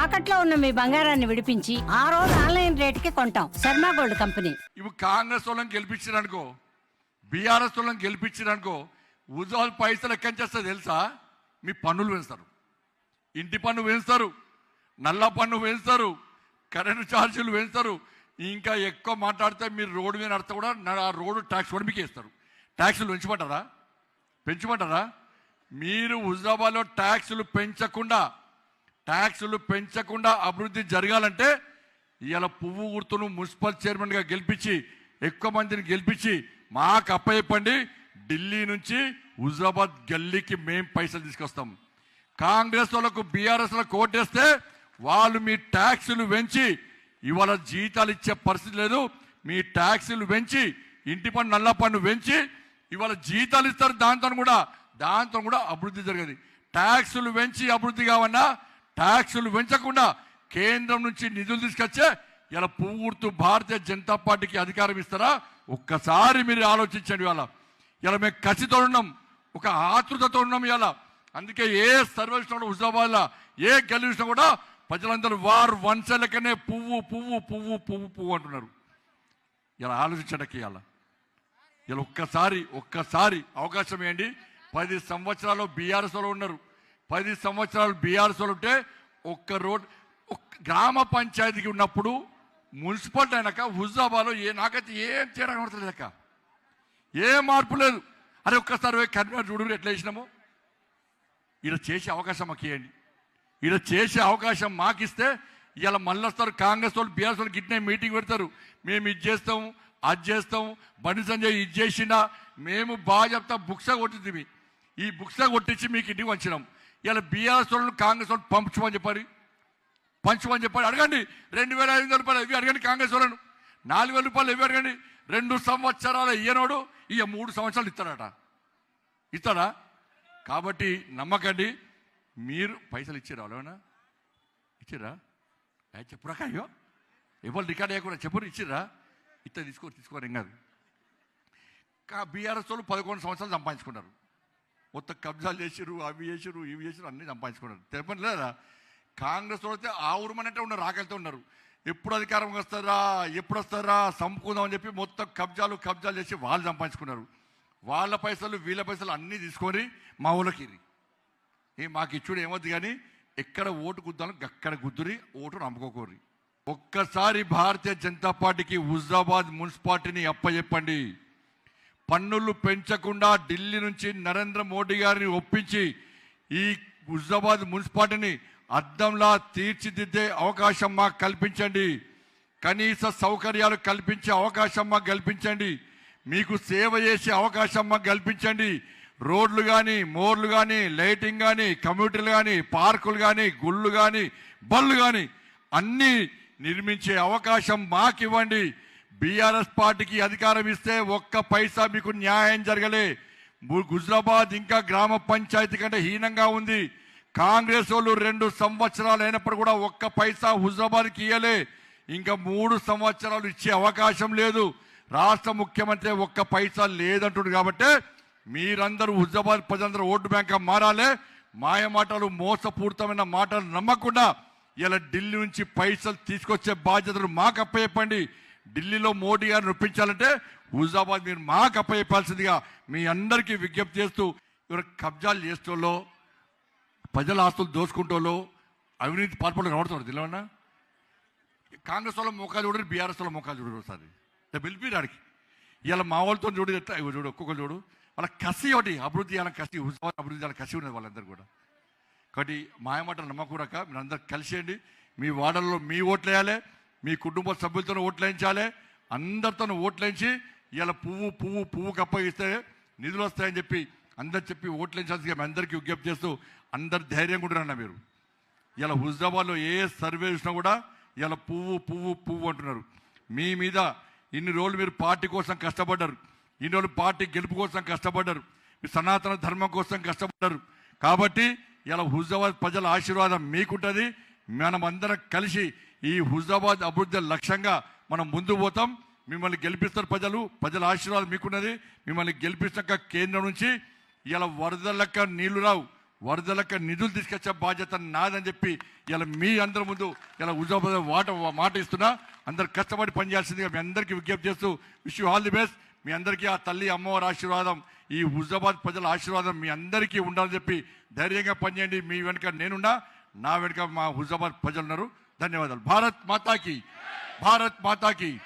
తాకట్లో ఉన్న మీ బంగారాన్ని విడిపించి ఆ రోజు ఆన్లైన్ రేటుకి కొంటాం. Sharma gold company. ఇవి కాంగ్రెస్ వాళ్ళని గెలిపించారనుకో, బీఆర్ఎస్ వాళ్ళని గెలిపించారనుకో, ఉజ్వల్ పైసలు ఎక్కడి చేస్తారు తెలుసా? మీ పన్నులు పెంచుతారు, ఇంటి పన్ను పెంచుతారు, నల్ల పన్ను పెంచుతారు, కరెంటు ఛార్జీలు పెంచుతారు. ఇంకా ఎక్కువ మాట్లాడితే మీరు రోడ్డు మీద నడితే కూడా ఆ రోడ్డు ట్యాక్స్ కూడా మీకు వేస్తారు. ట్యాక్సులు పెంచమంటారా? మీరు హుజరాబాద్లో ట్యాక్సులు పెంచకుండా అభివృద్ధి జరగాలంటే ఇవాళ పువ్వు గుర్తును మున్సిపల్ చైర్మన్గా గెలిపించి ఎక్కువ మందిని గెలిపించి మాకు అప్పచెప్పండి. ఢిల్లీ నుంచి హుజరాబాద్ గల్లీకి మేము పైసలు తీసుకొస్తాం. కాంగ్రెస్ వాళ్ళకు బీఆర్ఎస్ వాళ్ళకు ఓటేస్తే వాళ్ళు మీ ట్యాక్సులు పెంచి ఇవాళ జీతాలు ఇచ్చే పరిస్థితి లేదు. మీ ట్యాక్సులు పెంచి ఇంటి పన్ను నల్ల పన్ను పెంచి ఇవాళ జీతాలు ఇస్తారు. దాంతో కూడా అభివృద్ధి జరగదు. ట్యాక్సులు పెంచి అభివృద్ధి కావన్నా ట్యాక్సులు పెంచకుండా కేంద్రం నుంచి నిధులు తీసుకొచ్చే ఇలా పువ్వు గుర్తు భారతీయ జనతా పార్టీకి అధికారం ఇస్తారా? ఒక్కసారి మీరు ఆలోచించండి. ఇలా మేము కసితో ఉన్నాం, ఒక ఆతృతతో ఉన్నాం. ఇలా అందుకే ఏ సర్వే కూడా హుజరాబాద్లో ఏ గెలిచినా కూడా ప్రజలందరూ వారు వంశలకనే పువ్వు పువ్వు పువ్వు పువ్వు పువ్వు అంటున్నారు. ఇలా ఆలోచించడానికి ఇలా ఒక్కసారి అవకాశం ఏంటి? 10 సంవత్సరాలు బీఆర్ఎస్ వాళ్ళు ఉన్నారు. 10 సంవత్సరాలు బీఆర్ఎస్ వాళ్ళు ఉంటే ఒక్క రోడ్ గ్రామ పంచాయతీకి ఉన్నప్పుడు మున్సిపాలిటీ అయినాక హుజరాబాద్లో నాకైతే ఏం తేడా కనబడతలేదక్క, ఏ మార్పు లేదు. అరే ఒక్కసారి కరీంనగర్ చూడు ఎట్లా వేసినాము. ఇలా చేసే అవకాశం మాకు ఇవ్వండి. ఇలా చేసే అవకాశం మాకు ఇస్తే ఇలా మళ్ళీ వస్తారు కాంగ్రెస్ వాళ్ళు బీఆర్ఎస్ వాళ్ళు గిట్నే మీటింగ్ పెడతారు. మేము ఇది చేస్తాం, అది చేస్తాం, బండి సంజయ్ ఇది చేసినా మేము బాగా చెప్తాం. బుక్స కొట్టింది, ఈ బుక్స కొట్టించి మీకు ఇంటికి వంచినాం. ఇలా బీఆర్ఎస్ వాళ్ళు కాంగ్రెస్ వాళ్ళు పంచమని చెప్పారు. అడగండి 2500 రూపాయలు ఇవి అడగండి. కాంగ్రెస్ వాళ్ళను 4000 రూపాయలు ఇవి అడగండి. 2 సంవత్సరాల ఇయ్యనోడు 3 సంవత్సరాలు ఇస్తాడా? కాబట్టి నమ్మకండి. మీరు పైసలు ఇచ్చారా? వాళ్ళేమన్నా ఇచ్చిర్రా? చెప్పురా అయ్యో, ఎవరు రికార్డ్ అయ్యకుండా చెప్పురు. ఇచ్చిర్రా? తీసుకోరు ఏం కాదు. బీఆర్ఎస్ వాళ్ళు 11 సంవత్సరాలు సంపాదించుకున్నారు. మొత్తం కబ్జాలు చేసిరు, అవి చేసిరు, ఇవి చేసిరు, అన్నీ సంపాదించుకున్నారు. తెలిపని లేదా? కాంగ్రెస్ వాళ్ళు అయితే ఆ ఊరుమనంటే ఉన్నారు, రాకెళ్తూ ఉన్నారు. ఎప్పుడు అధికారం వస్తారా సంపుకుందాం అని చెప్పి మొత్తం కబ్జాలు చేసి వాళ్ళు సంపాదించుకున్నారు. వాళ్ళ పైసలు వీళ్ళ పైసలు అన్నీ తీసుకొని మా ఊళ్ళకి మాకు ఇచ్చుడు ఏమవుతుంది. కానీ ఎక్కడ ఓటు గుద్దాలో అక్కడ గుద్దురి, ఓటు నమ్ముకోకూరి. ఒక్కసారి భారతీయ జనతా పార్టీకి హుజరాబాద్ మున్సిపాలిటీని అప్పచెప్పండి. పన్నులు పెంచకుండా ఢిల్లీ నుంచి నరేంద్ర మోడీ గారిని ఒప్పించి ఈ హుజరాబాద్ మున్సిపాలిటీని అద్దంలా తీర్చిదిద్దే అవకాశం మాకు కల్పించండి. కనీస సౌకర్యాలు కల్పించే అవకాశం మాకు కల్పించండి. మీకు సేవ చేసే అవకాశం మాకు కల్పించండి. రోడ్లు కానీ, మోర్లు కానీ, లైటింగ్ కానీ, కమ్యూనిటీలు కానీ, పార్కులు కానీ, గుళ్ళు కానీ, బళ్ళు కానీ అన్నీ నిర్మించే అవకాశం మాకు ఇవ్వండి. బీఆర్ఎస్ పార్టీకి అధికారం ఇస్తే ఒక్క పైసా మీకు న్యాయం జరగలే. హుజరాబాద్ ఇంకా గ్రామ పంచాయతీ కంటే హీనంగా ఉంది. కాంగ్రెస్ వాళ్ళు 2 సంవత్సరాలు అయినప్పుడు కూడా ఒక్క పైసా హుజరాబాద్కి ఇయ్యలే. ఇంకా 3 సంవత్సరాలు ఇచ్చే అవకాశం లేదు. రాష్ట్ర ముఖ్యమంత్రి ఒక్క పైసా లేదంటున్నారు. కాబట్టి మీరందరూ హుజరాబాద్ ప్రజలందరూ ఓటు బ్యాంక్గా మారాలి. మాయ మాటలు, మోసపూరితమైన మాటలు నమ్మకుండా ఇలా ఢిల్లీ నుంచి పైసలు తీసుకొచ్చే బాధ్యతలు మాకు అప్పచెప్పండి. ఢిల్లీలో మోడీ గారిని ఒప్పించాలంటే హుజరాబాద్ మీరు మాకు అప్పచెప్పాల్సిందిగా మీ అందరికీ విజ్ఞప్తి చేస్తూ, ఎవరు కబ్జాలు చేస్తోలో, ప్రజల ఆస్తులు దోసుకుంటోలో, అవినీతి పాల్పడలు కనబడుతున్నారు. తెలియన్నా కాంగ్రెస్ వాళ్ళ మోకాలు చూడరు, బీఆర్ఎస్ వాళ్ళ మోకాలు చూడరు. ఒకసారి పిలిపిరాడికి ఇలా మా వాళ్ళతో చూడు, ఎట్లా చూడు, ఒక్కొక్కరు చూడు. వాళ్ళ కసి ఒకటి అభివృద్ధి చేయాలని కసి, హుజరాబాద్ అభివృద్ధి చేయాలని కసి ఉన్నది వాళ్ళందరూ కూడా. కాబట్టి మాయమాటలు నమ్మకూడక మీరు అందరు కలిసేయండి. మీ వార్డుల్లో మీ ఓట్లు వేయాలి, మీ కుటుంబ సభ్యులతో ఓట్లు వేయించాలి, అందరితో ఓట్లు వేయించి ఇలా పువ్వుకి అప్పగిస్తే నిధులు వస్తాయని చెప్పి అందరు ఓట్లు వేయించాల్సిందిగా మీ అందరికీ విజ్ఞప్తి చేస్తూ అందరు ధైర్యంగా ఉంటున్నారన్న. మీరు ఇలా హుజరాబాద్లో ఏ సర్వే చూసినా కూడా ఇలా పువ్వు అంటున్నారు. మీ మీద ఇన్ని రోజులు మీరు పార్టీ కోసం కష్టపడ్డారు, ఇన్ని రోజులు పార్టీ గెలుపు కోసం కష్టపడ్డారు, మీ సనాతన ధర్మం కోసం కష్టపడ్డారు. కాబట్టి ఇలా హుజరాబాద్ ప్రజల ఆశీర్వాదం మీకుంటుంది. మనం అందరం కలిసి ఈ హుజరాబాద్ అభివృద్ధి లక్ష్యంగా మనం ముందు పోతాం. మిమ్మల్ని గెలిపిస్తారు ప్రజల ఆశీర్వాదం మీకున్నది. మిమ్మల్ని గెలిపించాక కేంద్రం నుంచి ఇలా వరద లెక్క నీళ్లు రావు, వరదలకు నిధులు తీసుకొచ్చే బాధ్యత నాదని చెప్పి ఇలా మీ అందరి ముందు ఇలా హుజాబాద్ మాట ఇస్తున్నా. అందరు కష్టపడి పనిచేయాల్సిందిగా మీ అందరికీ విజ్ఞప్తి చేస్తూ wish you all the best. మీ అందరికీ ఆ తల్లి అమ్మవారి ఆశీర్వాదం, ఈ హుజాబాద్ ప్రజల ఆశీర్వాదం మీ అందరికీ ఉండాలని చెప్పి ధైర్యంగా పనిచేయండి. మీ వెనుక నేనున్నా, నా వెనుక మా హుజాబాద్ ప్రజలు ఉన్నారు. ధన్యవాదాలు. భారత్ మాతాకి, భారత్ మాతాకి.